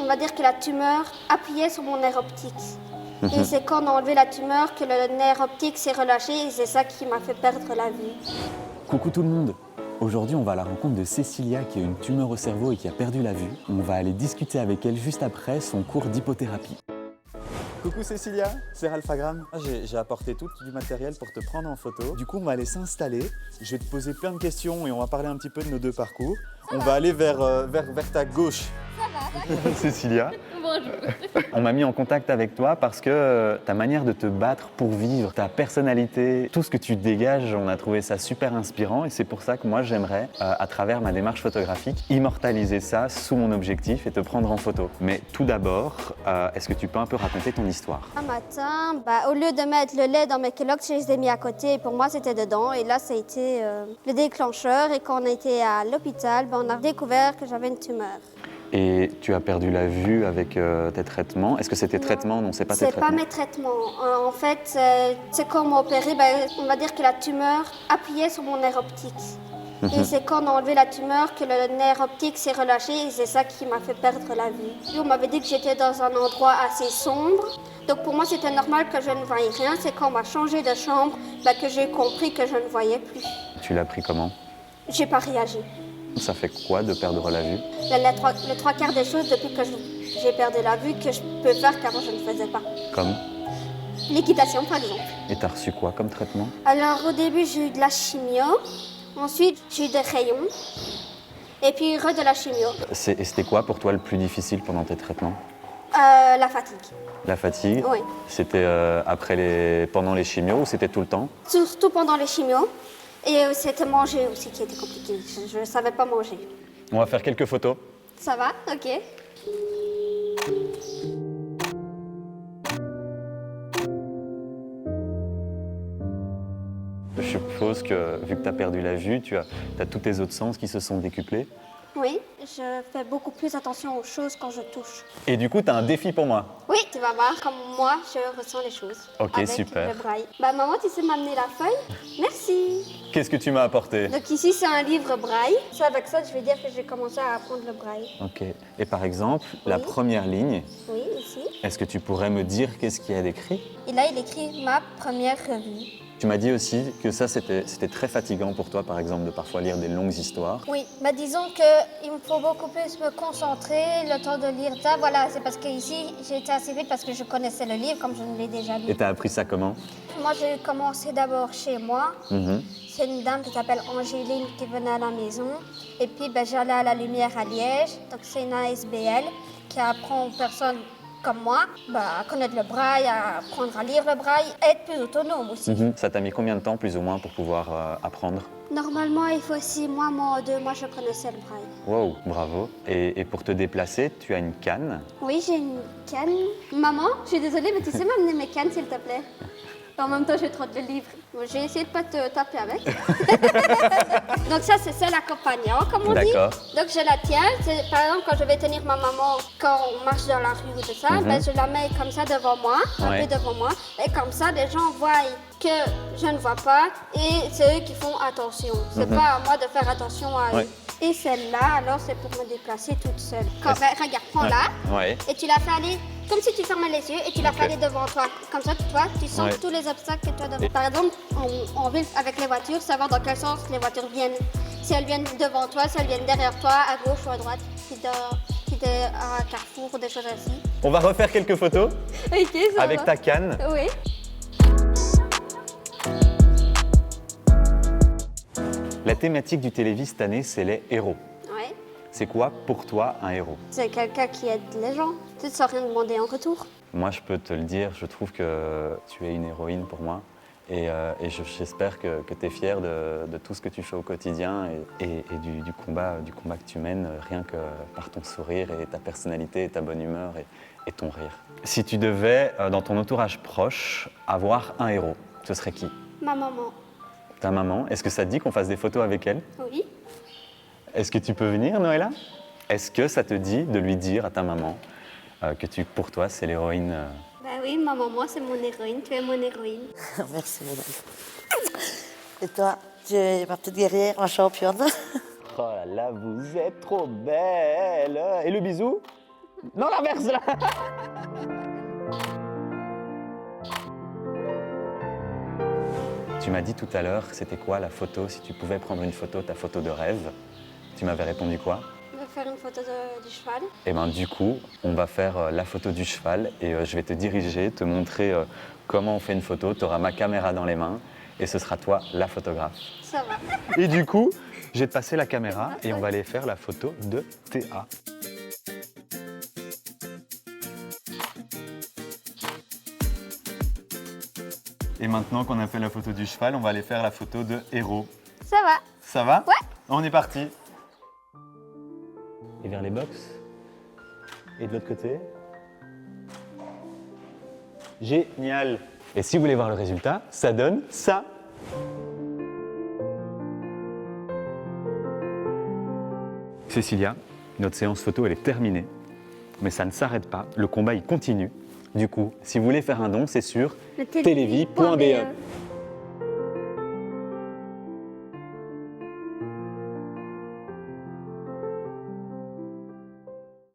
va dire que la tumeur appuyait sur mon nerf optique. Et c'est quand on a enlevé la tumeur que le nerf optique s'est relâché et c'est ça qui m'a fait perdre la vue. Coucou tout le monde. Aujourd'hui, on va à la rencontre de Cécilia qui a une tumeur au cerveau et qui a perdu la vue. On va aller discuter avec elle juste après son cours d'hypothérapie. Coucou Cécilia, c'est Ralphagram. J'ai apporté tout du matériel pour te prendre en photo. Du coup, on va aller s'installer. Je vais te poser plein de questions et on va parler un petit peu de nos deux parcours. On va aller vers ta gauche. Ça va, Cécilia. bonjour. On m'a mis en contact avec toi parce que ta manière de te battre pour vivre, ta personnalité, tout ce que tu dégages, on a trouvé ça super inspirant et c'est pour ça que moi j'aimerais, à travers ma démarche photographique, immortaliser ça sous mon objectif et te prendre en photo. Mais tout d'abord, est-ce que tu peux un peu raconter ton histoire? Un matin, au lieu de mettre le lait dans mes Kellogg's, je les ai mis à côté et pour moi c'était dedans. Et là ça a été le déclencheur et quand on était à l'hôpital, on a découvert que j'avais une tumeur. Et tu as perdu la vue avec tes traitements. Est-ce que c'est tes traitements? Non, c'est pas tes C'est traitements. pas mes traitements. En fait, c'est quand on m'a opéré, on va dire que la tumeur appuyait sur mon nerf optique. Et c'est quand on a enlevé la tumeur que le nerf optique s'est relâché et c'est ça qui m'a fait perdre la vue. Et on m'avait dit que j'étais dans un endroit assez sombre. Donc pour moi, c'était normal que je ne voyais rien. C'est quand on m'a changé de chambre que j'ai compris que je ne voyais plus. Tu l'as pris comment? J'ai pas réagi. Ça fait quoi de perdre la vue? Le trois quarts des choses depuis que j'ai perdu la vue que je peux faire qu'avant je ne faisais pas. Comme? L'équitation par exemple. Et t'as reçu quoi comme traitement? Alors au début j'ai eu de la chimio, ensuite j'ai eu des rayons et puis de la chimio. Et c'était quoi pour toi le plus difficile pendant tes traitements? La fatigue. La fatigue? Oui. C'était pendant les chimios ou c'était tout le temps? Surtout pendant les chimios. Et c'était manger aussi qui était compliqué. Je ne savais pas manger. On va faire quelques photos. Ça va? Ok. Je suppose que vu que tu as perdu la vue, tu as tous tes autres sens qui se sont décuplés. Oui, je fais beaucoup plus attention aux choses quand je touche. Et du coup, tu as un défi pour moi. Oui, tu vas voir comme moi je ressens les choses. Ok, avec super. le braille. Maman, tu sais m'amener la feuille? Merci. Qu'est-ce que tu m'as apporté? Donc ici, c'est un livre braille. C'est avec ça que je vais dire que j'ai commencé à apprendre le braille. Ok. Et par exemple, la Oui. première ligne, Oui, ici. est-ce que tu pourrais me dire qu'est-ce qu'il y a d'écrit? Et là, il écrit ma première revue. Tu m'as dit aussi que ça, c'était très fatigant pour toi, par exemple, de parfois lire des longues histoires. Oui, disons qu'il me faut beaucoup plus me concentrer, le temps de lire ça. Voilà, c'est parce qu'ici, j'ai été assez vite parce que je connaissais le livre comme je ne l'ai déjà lu. Et tu as appris ça comment? Moi, j'ai commencé d'abord chez moi. Mhm. C'est une dame qui s'appelle Angéline qui venait à la maison. Et puis, j'allais à la Lumière à Liège. Donc, c'est une ASBL qui apprend aux personnes comme moi à connaître le braille, à apprendre à lire le braille, être plus autonome aussi. Mhm. Ça t'a mis combien de temps, plus ou moins, pour pouvoir apprendre? Normalement, il faut 6 mois, moi 2 mois, je connaissais le braille. Wow, bravo. Et pour te déplacer, tu as une canne. Oui, j'ai une canne. Maman, je suis désolée, mais tu sais m'amener mes cannes, s'il te plaît? En même temps, j'ai trop de livres. J'ai essayé de pas te taper avec. Donc ça, c'est seul accompagnant, comme on dit. D'accord. Donc je la tiens. Par exemple, quand je vais tenir ma maman, quand on marche dans la rue ou tout ça, je la mets comme ça devant moi, un Ouais. peu devant moi. Et comme ça, les gens voient que je ne vois pas et c'est eux qui font attention. C'est pas à moi de faire attention à eux. Ouais. Et celle-là, alors, c'est pour me déplacer toute seule. Regarde, prends-la. Ouais. Et tu la fais aller comme si tu fermais les yeux et tu la fais aller devant toi. Comme ça, tu sens Ouais. tous les obstacles que tu as devant. Par exemple, en ville avec les voitures, savoir dans quel sens les voitures viennent. Si elles viennent devant toi, si elles viennent derrière toi, à gauche ou à droite. Si t'es à un carrefour ou des choses ainsi. On va refaire quelques photos Ok, ça avec va. ta canne. Oui. La thématique du Télévis cette année, c'est les héros. Ouais. C'est quoi pour toi un héros? C'est quelqu'un qui aide les gens. Tu ne sans rien demander en retour. Moi, je peux te le dire, je trouve que tu es une héroïne pour moi. Et j'espère que tu es fière de tout ce que tu fais au quotidien et du combat que tu mènes, rien que par ton sourire et ta personnalité et ta bonne humeur et ton rire. Si tu devais, dans ton entourage proche, avoir un héros, ce serait qui? Ma maman. Ta maman. Est-ce que ça te dit qu'on fasse des photos avec elle? Oui. Est-ce que tu peux venir, Noëlla? Est-ce que ça te dit de lui dire à ta maman que pour toi, c'est l'héroïne Oui, ma maman, c'est mon héroïne. Tu es mon héroïne. Merci, madame. Et toi, tu es ma petite guerrière, ma championne. Oh là là, vous êtes trop belle! Et le bisou? Non, l'inverse là. Tu m'as dit tout à l'heure, c'était quoi la photo, si tu pouvais prendre une photo, ta photo de rêve? Tu m'avais répondu quoi? Je vais faire une photo du cheval. Et bien du coup, on va faire la photo du cheval et je vais te diriger, te montrer comment on fait une photo. Tu auras ma caméra dans les mains et ce sera toi la photographe. Ça va. Et du coup, je vais te passer la caméra et on va aller faire la photo de Théa. Et maintenant qu'on a fait la photo du cheval, on va aller faire la photo de Héros. Ça va. Ça va? Ouais. On est parti. Et vers les box. Et de l'autre côté. Génial. Et si vous voulez voir le résultat, ça donne ça. Cécilia, notre séance photo, elle est terminée. Mais ça ne s'arrête pas. Le combat, il continue. Du coup, si vous voulez faire un don, c'est sur Le télévie.be.